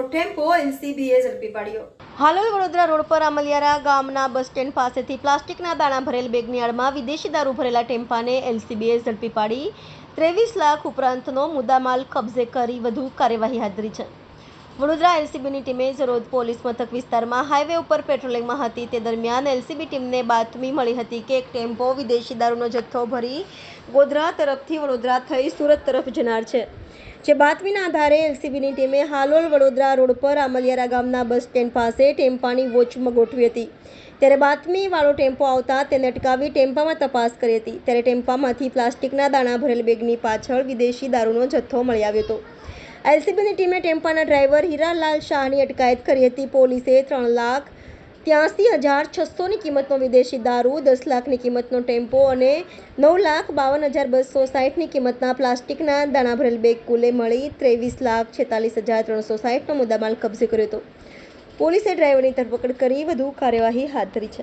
Tempo એલસીબીએ ઝડપી પાડ્યો। Halol Vadodara road પર અમલિયારા ગામના બસ સ્ટેન્ડ પાસેથી પ્લાસ્ટિકના દાણા ભરેલ બેગની આડમાં વિદેશી દારૂ ભરેલા ટેમ્પાને એલસીબીએ ઝડપી પાડી 23 લાખ ઉપરાંતનો મુદ્દામાલ કબજે કરી વધુ કાર્યવાહી હાથ ધરી છે। વડોદરા એલસીબીની ટીમે જરોદ પોલીસ મથક વિસ્તારમાં હાઈવે ઉપર પેટ્રોલિંગમાં હતી તે દરમિયાન એલસીબી ટીમને બાતમી મળી હતી કે એક ટેમ્પો વિદેશી દારૂનો જથ્થો ભરી ગોધરા તરફથી વડોદરા થઈ સુરત તરફ જનાર છે। જે બાતમીના આધારે એલસીબીની ટીમે હાલોલ વડોદરા રોડ પર અમલિયારા ગામના બસ સ્ટેન્ડ પાસે ટેમ્પાની વોચ ગોઠવી હતી। ત્યારે બાતમીવાળો ટેમ્પો આવતા તેને અટકાવી ટેમ્પામાં તપાસ કરી હતી। ત્યારે ટેમ્પામાંથી પ્લાસ્ટિકના દાણા ભરેલ બેગની પાછળ વિદેશી દારૂનો જથ્થો મળી આવ્યો હતો। એલસીબીની ટીમે ટેમ્પાના ડ્રાઈવર હીરાલાલ શાહની અટકાયત કરી હતી। પોલીસે 3,83,600ની કિંમતનો વિદેશી દારૂ, 10 લાખની કિંમતનો ટેમ્પો અને 9,52,260ની કિંમતના પ્લાસ્ટિકના દાણા ભરેલ બેગ કુલે મળી 23,46,360નો મુદ્દામાલ કબજે કર્યો હતો। પોલીસે ડ્રાઈવરની ધરપકડ કરી વધુ કાર્યવાહી હાથ ધરી છે।